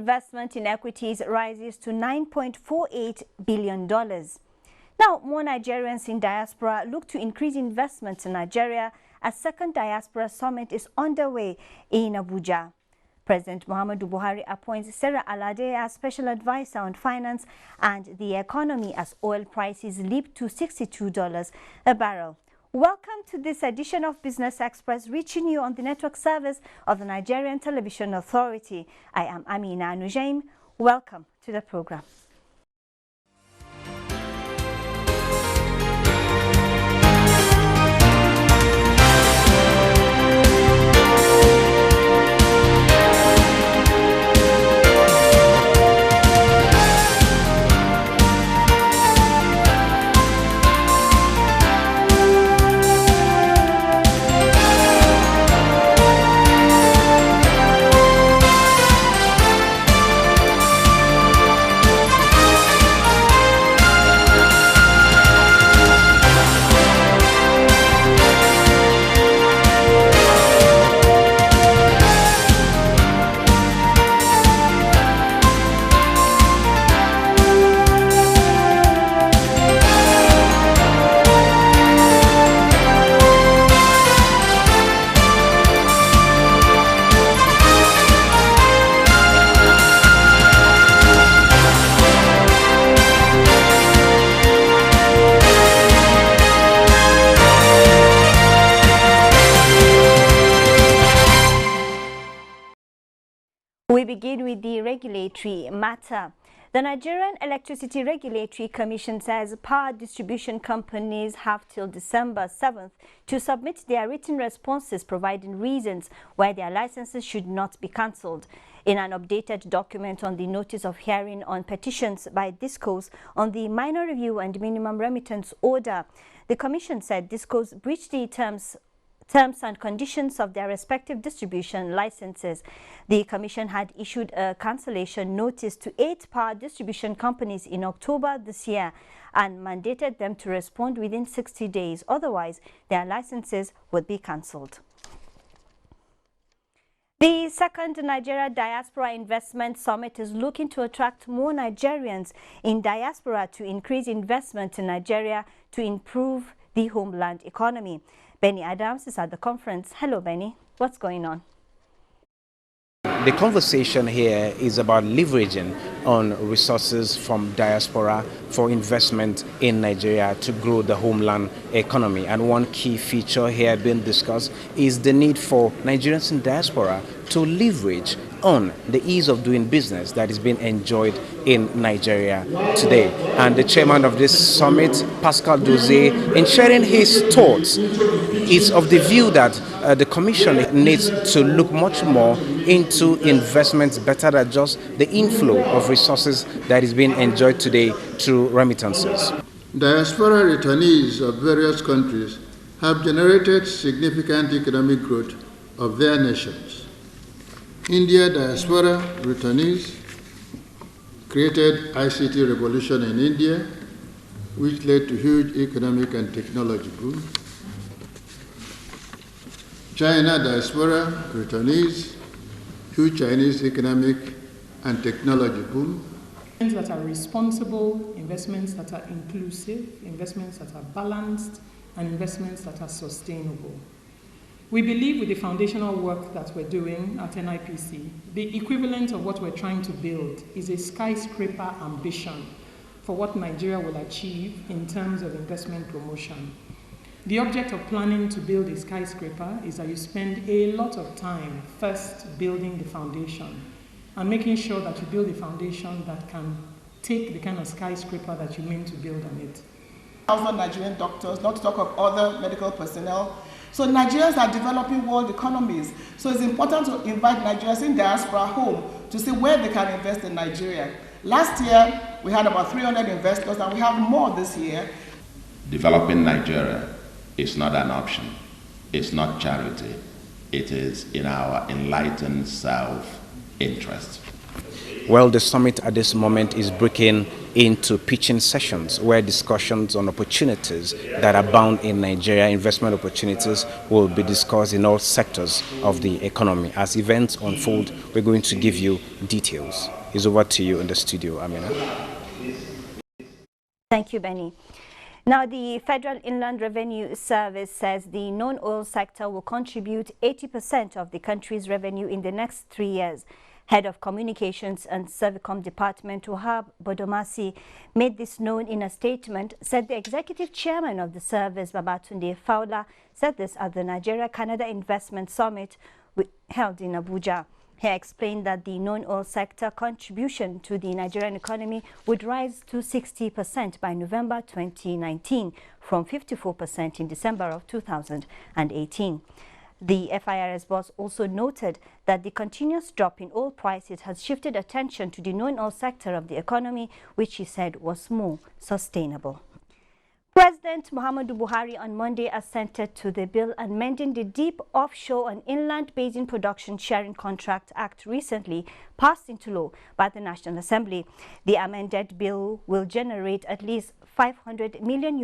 investment in equities rises to $9.48 billion. Now, more Nigerians in diaspora look to increase investments in Nigeria as second diaspora summit is underway in Abuja. President Muhammadu Buhari appoints Sarah Alade as special advisor on finance and the economy as oil prices leap to $62 a barrel. Welcome to this edition of Business Express, reaching you on the network service of the Nigerian Television Authority. I am Amina Nujaim. Welcome to the program. We begin with the regulatory matter. The Nigerian Electricity Regulatory Commission says power distribution companies have till December 7th to submit their written responses providing reasons why their licenses should not be cancelled. In an updated document on the notice of hearing on petitions by DISCOs on the minor review and minimum remittance order, the Commission said DISCOs breached the terms and conditions of their respective distribution licenses. The Commission had issued a cancellation notice to 8 power distribution companies in October this year and mandated them to respond within 60 days. Otherwise, their licenses would be cancelled. The second Nigeria Diaspora Investment Summit is looking to attract more Nigerians in diaspora to increase investment in Nigeria to improve the homeland economy. Benny Adams is at the conference. Hello, Benny. What's going on? The conversation here is about leveraging on resources from diaspora for investment in Nigeria to grow the homeland economy. And one key feature here being discussed is the need for Nigerians in diaspora to leverage on the ease of doing business that is being enjoyed in Nigeria today. And the chairman of this summit, Pascal Doze, in sharing his thoughts, is of the view that the Commission needs to look much more into investments better than just the inflow of resources that is being enjoyed today through remittances. Diaspora returnees of various countries have generated significant economic growth of their nations. India diaspora returnees created ICT revolution in India, which led to huge economic and technology boom. China diaspora returnees, huge Chinese economic and technology boom. Investments that are responsible, investments that are inclusive, investments that are balanced, and investments that are sustainable. We believe with the foundational work that we're doing at NIPC, the equivalent of what we're trying to build is a skyscraper ambition for what Nigeria will achieve in terms of investment promotion. The object of planning to build a skyscraper is that you spend a lot of time first building the foundation and making sure that you build a foundation that can take the kind of skyscraper that you mean to build on it. 1,000 Nigerian doctors, not to talk of other medical personnel. So Nigerians are developing world economies. So it's important to invite Nigerians in diaspora home to see where they can invest in Nigeria. Last year, we had about 300 investors, and we have more this year. Developing Nigeria is not an option. It's not charity. It is in our enlightened self-interest. Well, the summit at this moment is breaking into pitching sessions where discussions on opportunities that abound in Nigeria, investment opportunities, will be discussed in all sectors of the economy. As events unfold, we're going to give you details. It's over to you in the studio, Amina. Thank you, Benny. Now, the Federal Inland Revenue Service says the non-oil sector will contribute 80% of the country's revenue in the next 3 years. Head of Communications and Servicom Department, Wahab Bodomasi, made this known in a statement, said the executive chairman of the service, Babatunde Fowler, said this at the Nigeria-Canada Investment Summit held in Abuja. He explained that the non-oil sector contribution to the Nigerian economy would rise to 60% by November 2019 from 54% in December of 2018. The FIRS boss also noted that the continuous drop in oil prices has shifted attention to the non-oil sector of the economy, which he said was more sustainable. President Muhammadu Buhari on Monday assented to the bill amending the Deep Offshore and Inland Basin Production Sharing Contract Act recently passed into law by the National Assembly. The amended bill will generate at least $500 million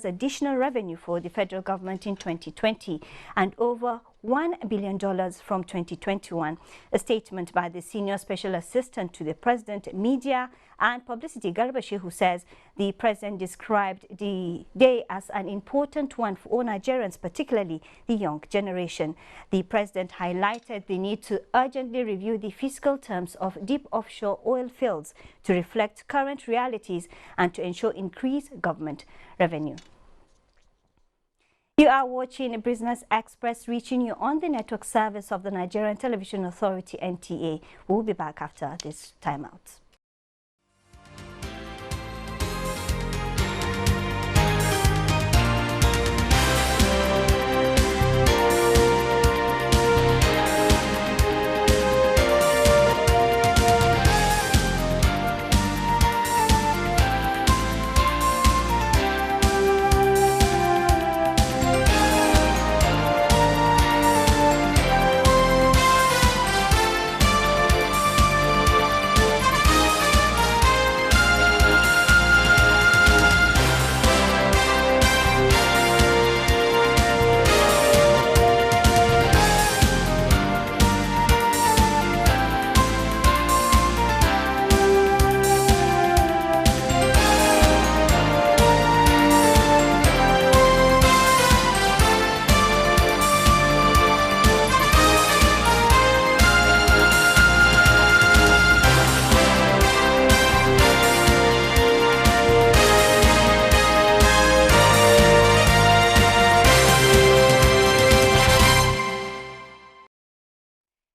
additional revenue for the federal government in 2020 and over $1 billion from 2021. A statement by the Senior Special Assistant to the President, Media and Publicity, Garba Shehu, says the President described the day as an important one for all Nigerians, particularly the young generation. The President highlighted the need to urgently review the fiscal terms of deep offshore oil fields to reflect current realities and to ensure increased government revenue. You are watching Business Express, reaching you on the network service of the Nigerian Television Authority, NTA. We'll be back after this timeout.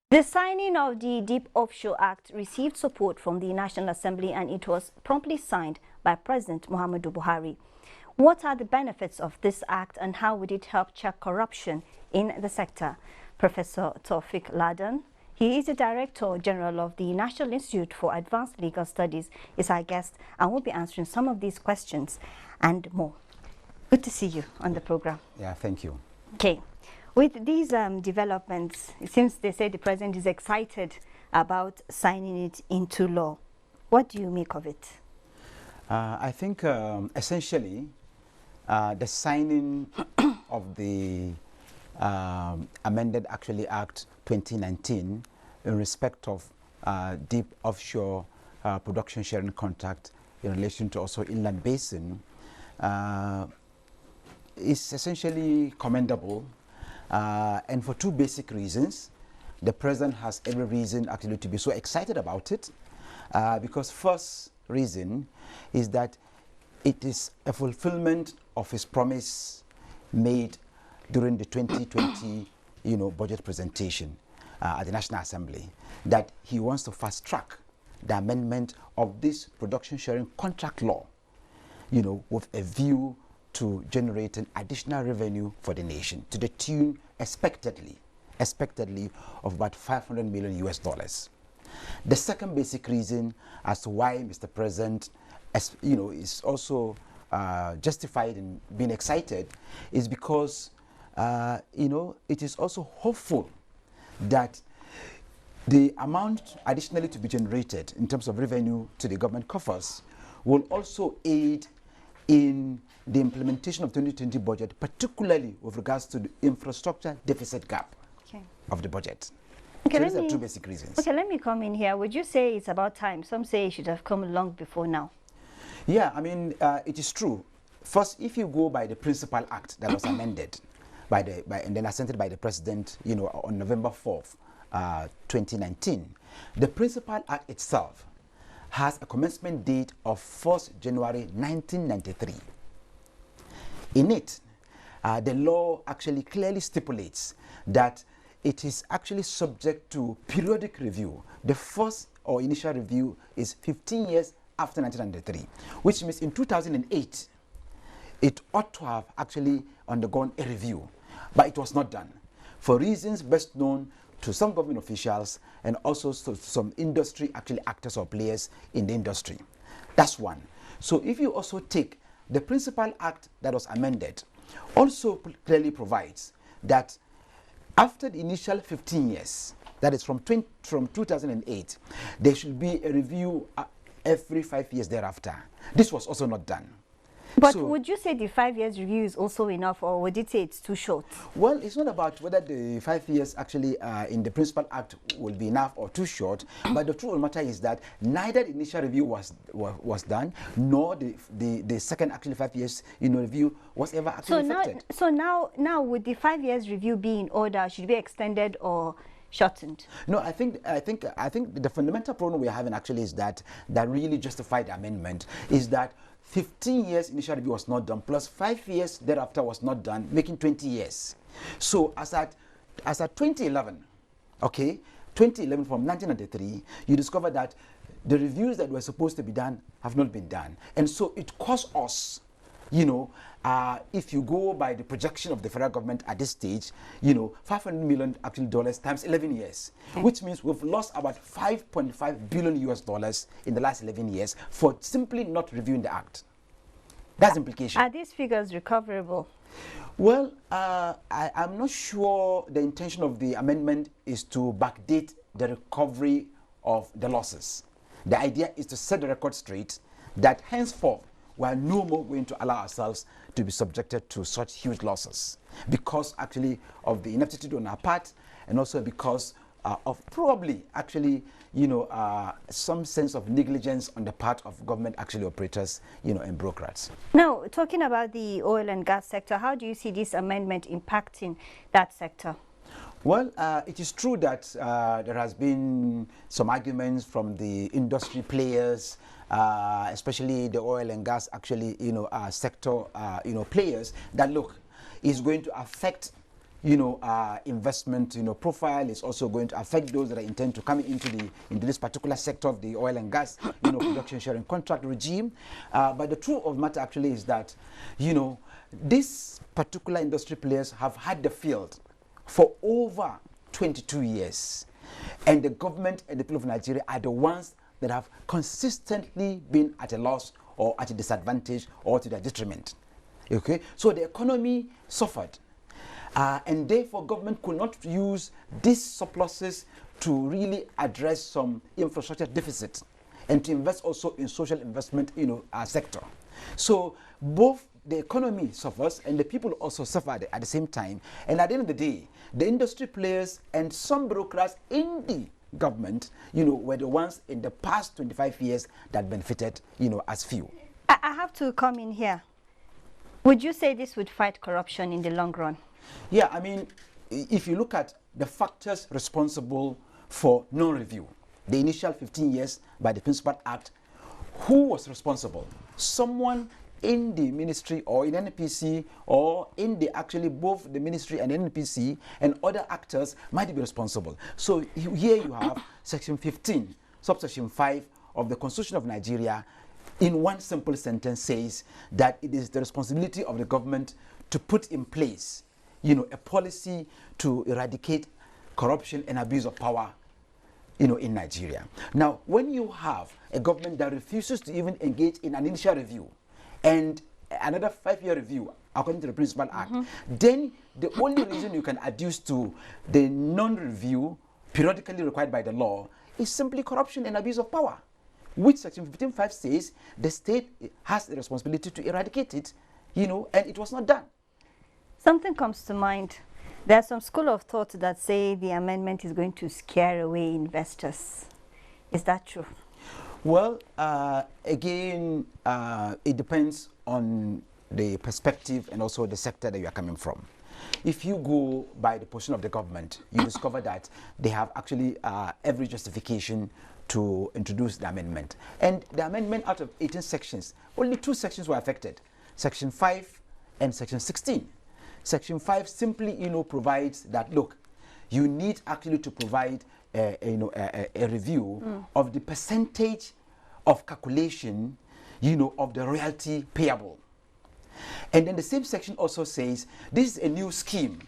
The signing of the Deep Offshore Act received support from the National Assembly and it was promptly signed by President Muhammadu Buhari. What are the benefits of this act and how would it help check corruption in the sector? Professor Taufik Ladan, he is the Director General of the National Institute for Advanced Legal Studies, is our guest and will be answering some of these questions and more. Good to see you on the program. Yeah, thank you. Okay. With these developments, it seems they say the President is excited about signing it into law. What do you make of it? I think essentially the signing of the amended Act 2019 in respect of deep offshore production sharing contract in relation to also inland basin is essentially commendable. And for two basic reasons. The President has every reason actually to be so excited about it, because first reason is that it is a fulfillment of his promise made during the 2020 budget presentation at the National Assembly, that he wants to fast track the amendment of this production sharing contract law, with a view to generating additional revenue for the nation to the tune expectedly of about $500 million US. The second basic reason as to why Mr. President is also justified in being excited is because it is also hopeful that the amount additionally to be generated in terms of revenue to the government coffers will also aid in the implementation of 2020 budget, particularly with regards to the infrastructure deficit gap of the budget. Okay, so these are two basic reasons. Okay, let me come in here. Would you say it's about time? Some say it should have come long before now. Yeah, I mean, it is true. First, if you go by the Principal Act that was amended and then assented by the President, you know, on November 4th, 2019, the Principal Act itself has a commencement date of 1st January 1993. In it, the law actually clearly stipulates that it is actually subject to periodic review. The first or initial review is 15 years after 1993, which means in 2008, it ought to have actually undergone a review, but it was not done for reasons best known to some government officials and also to some industry actors or players in the industry. That's one. So if you also take the Principal Act that was amended, also clearly provides that after the initial 15 years, that is from 2008, there should be a review every 5 years thereafter. This was also not done. But would you say the 5 years review is also enough, or would you say it's too short? Well, it's not about whether the 5 years actually in the Principal Act will be enough or too short, but the truth of the matter is that neither the initial review was done, nor the second actually 5 years review was ever actually effected. So now would the 5 years review be in order? Should it be extended or shortened? No, I think the fundamental problem we're having actually is that really justified the amendment is that 15 years initial review was not done, plus 5 years thereafter was not done, making 20 years. So as at 2011, okay, 2011 from 1993, you discover that the reviews that were supposed to be done have not been done. And so it cost us, if you go by the projection of the federal government at this stage, $500 million actually dollars times 11 years, which means we've lost about $5.5 billion US in the last 11 years for simply not reviewing the act. That's the implication. Are these figures recoverable? Well, I'm not sure the intention of the amendment is to backdate the recovery of the losses. The idea is to set the record straight that henceforth we are no more going to allow ourselves to be subjected to such huge losses because actually of the ineptitude on our part and also because of probably actually some sense of negligence on the part of government actually operators and brokers. Now, talking about the oil and gas sector, how do you see this amendment impacting that sector? Well, it is true that there has been some arguments from the industry players, especially the oil and gas actually sector players, that look, is going to affect investment profile. Is also going to affect those that are intend to come into this particular sector of the oil and gas production sharing contract regime. But the truth of the matter actually is that these particular industry players have had the field for over 22 years, and the government and the people of Nigeria are the ones that have consistently been at a loss or at a disadvantage or to their detriment. Okay, so the economy suffered, and therefore government could not use these surpluses to really address some infrastructure deficit and to invest also in social investment sector. So both the economy suffers and the people also suffer at the same time. And at the end of the day, the industry players and some bureaucrats in the government, were the ones in the past 25 years that benefited, as few. I have to come in here. Would you say this would fight corruption in the long run? Yeah, I mean, if you look at the factors responsible for no-review, the initial 15 years by the Principal Act, who was responsible? Someone in the ministry or in NPC or in both the ministry and NPC and other actors might be responsible. So here you have Section 15, subsection 5 of the Constitution of Nigeria, in one simple sentence says that it is the responsibility of the government to put in place, a policy to eradicate corruption and abuse of power, in Nigeria. Now, when you have a government that refuses to even engage in an initial review and another 5-year review according to the Principal Act, then the only reason you can adduce to the non-review periodically required by the law is simply corruption and abuse of power. which Section 15.5 says the state has the responsibility to eradicate it, and it was not done. Something comes to mind. There's some school of thought that say the amendment is going to scare away investors. Is that true? Well, again, it depends on the perspective and also the sector that you are coming from. If you go by the position of the government, you discover that they have actually every justification to introduce the amendment. And the amendment, out of 18 sections, only 2 sections were affected, Section 5 and Section 16. Section 5 simply, provides that, look, you need actually to provide a review of the percentage of calculation, of the royalty payable. And then the same section also says this is a new scheme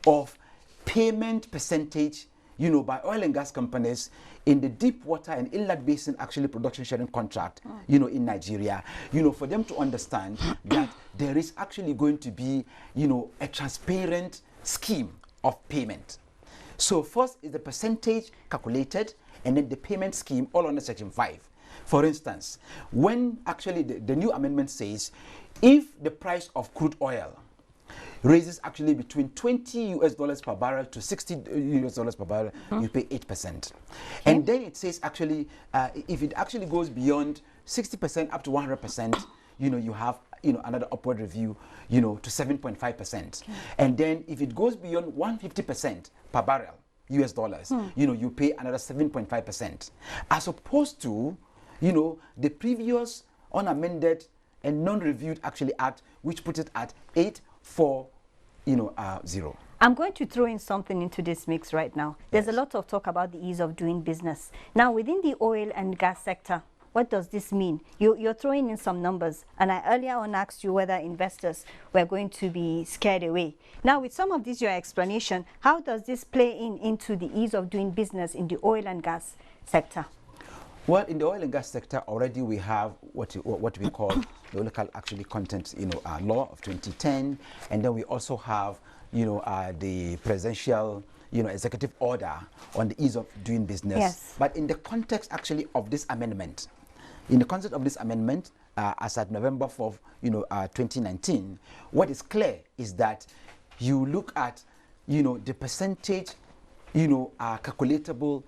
of payment percentage, by oil and gas companies in the deep water and inlet basin actually production sharing contract, in Nigeria, for them to understand that there is actually going to be, a transparent scheme of payment. So first is the percentage calculated, and then the payment scheme all under Section 5. For instance, when actually the new amendment says, if the price of crude oil raises actually between $20 per barrel to $60 per barrel, you pay 8%. And then it says actually, if it actually goes beyond 60% up to 100%, you have another upward review, to 7.5%. And then if it goes beyond 150% per barrel, US dollars, you pay another 7.5%. As opposed to, the previous unamended and non-reviewed actually act, which puts it at 8.40. I'm going to throw in something into this mix right now. There's a lot of talk about the ease of doing business. Now, within the oil and gas sector, what does this mean? You're throwing in some numbers, and I earlier on asked you whether investors were going to be scared away. Now, with some of this, your explanation, how does this play into the ease of doing business in the oil and gas sector? Well, in the oil and gas sector, already we have what we call the local actually content, law of 2010, and then we also have, the presidential, executive order on the ease of doing business. Yes. But in the context actually of this amendment, as at November 4th, 2019, what is clear is that you look at, the percentage, calculatable,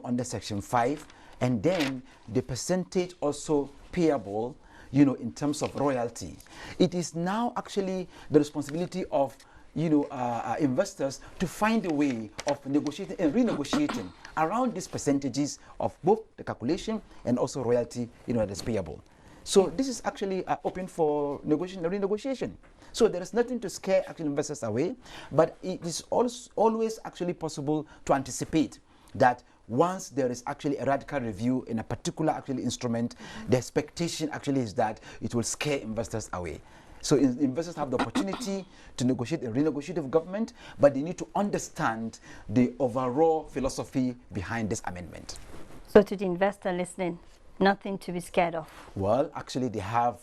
under Section 5. And then the percentage also payable, in terms of royalty. It is now actually the responsibility of, investors to find a way of negotiating and renegotiating around these percentages of both the calculation and also royalty, that is payable. So this is actually open for negotiation and renegotiation. So there is nothing to scare actually investors away, but it is always actually possible to anticipate that once there is actually a radical review in a particular actually instrument, the expectation actually is that it will scare investors away. So investors have the opportunity to negotiate and renegotiate with government, but they need to understand the overall philosophy behind this amendment. So to the investor listening, nothing to be scared of. Well, actually they have,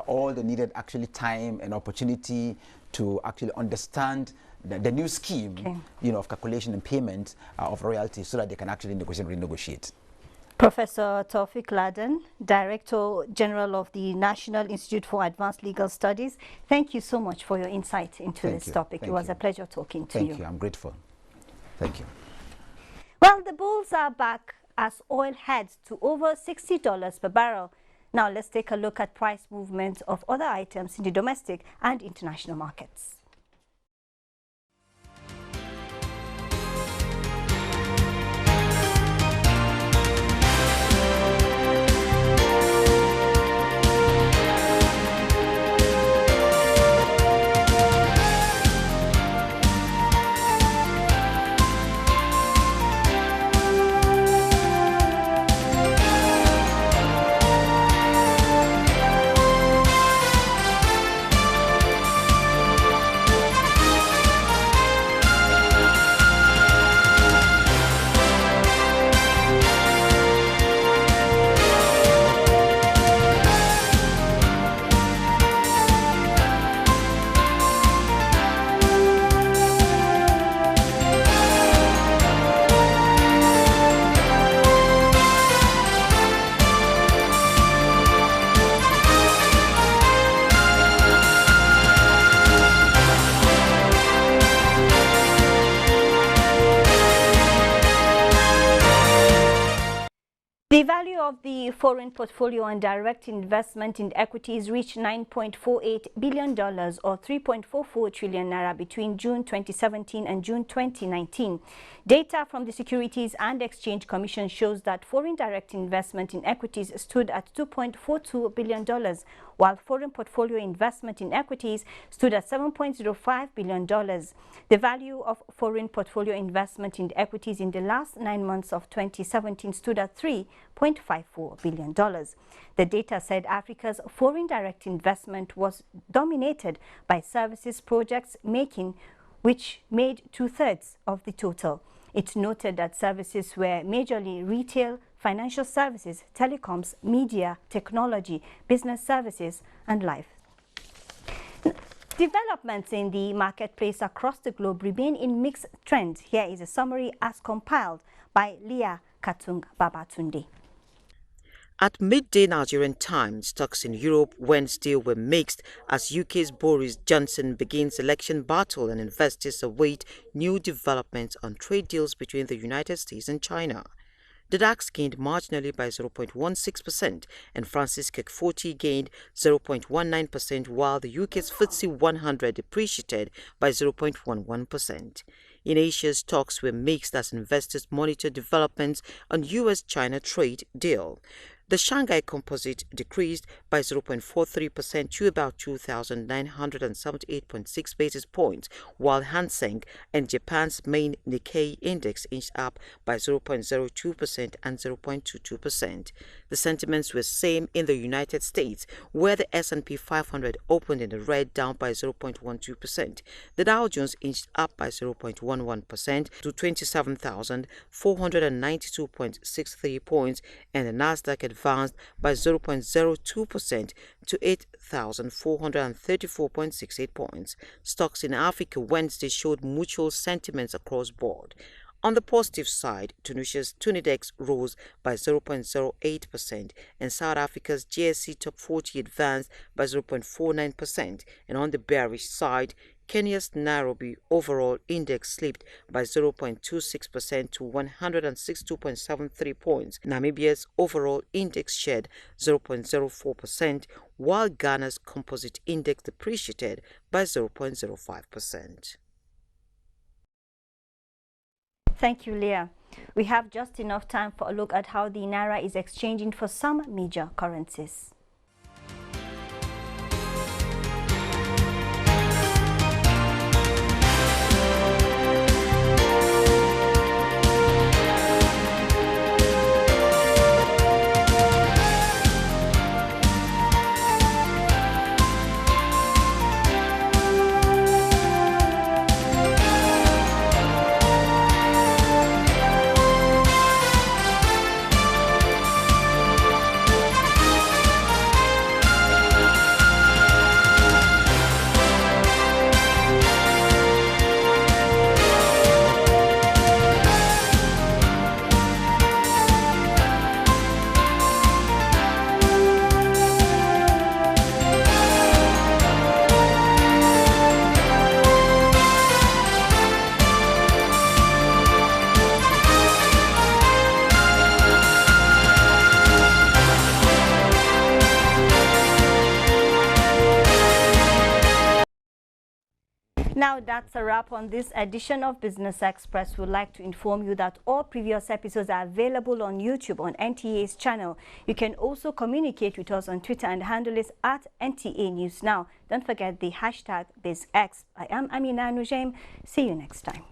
all the needed actually time and opportunity to actually understand the new scheme, of calculation and payment of royalties, so that they can actually negotiate and renegotiate. Professor Taufik Ladan, Director General of the National Institute for Advanced Legal Studies, thank you so much for your insight into this topic. It was a pleasure talking to you. Thank you. I'm grateful. Thank you. Well, the bulls are back as oil heads to over $60 per barrel. Now let's take a look at price movements of other items in the domestic and international markets. The value of the foreign portfolio and direct investment in equities reached $9.48 billion or 3.44 trillion naira between June 2017 and June 2019. Data from the Securities and Exchange Commission shows that foreign direct investment in equities stood at $2.42 billion, while foreign portfolio investment in equities stood at $7.05 billion. The value of foreign portfolio investment in equities in the last 9 months of 2017 stood at $3.54 billion. The data said Africa's foreign direct investment was dominated by services projects which made 2/3 of the total. It noted that services were majorly retail, financial services, telecoms, media, technology, business services, and life. Developments in the marketplace across the globe remain in mixed trends. Here is a summary as compiled by Leah Katung Babatunde. At midday Nigerian time, stocks in Europe Wednesday were mixed as UK's Boris Johnson begins election battle and investors await new developments on trade deals between the United States and China. The DAX gained marginally by 0.16% and Francis CAC 40 gained 0.19%, while the UK's FTSE 100 depreciated by 0.11%. In Asia, stocks were mixed as investors monitor developments on US-China trade deal. The Shanghai Composite decreased by 0.43% to about 2,978.6 basis points, while Hang Seng and Japan's main Nikkei index inched up by 0.02% and 0.22%. The sentiments were same in the United States, where the S&P 500 opened in the red, down by 0.12%. The Dow Jones inched up by 0.11% to 27,492.63 points, and the Nasdaq advanced by 0.02% to 8,434.68 points. Stocks in Africa Wednesday showed mutual sentiments across board. On the positive side, Tunisia's Tunidex rose by 0.08% and South Africa's JSE Top 40 advanced by 0.49%. And on the bearish side, Kenya's Nairobi overall index slipped by 0.26% to 162.73 points. Namibia's overall index shed 0.04%, while Ghana's composite index depreciated by 0.05%. Thank you, Leah. We have just enough time for a look at how the Naira is exchanging for some major currencies. Now that's a wrap on this edition of Business Express. We'd like to inform you that all previous episodes are available on YouTube on NTA's channel. You can also communicate with us on Twitter, and the handle is @NTA News Now. Don't forget the hashtag BizX. I am Amina Nujaim. See you next time.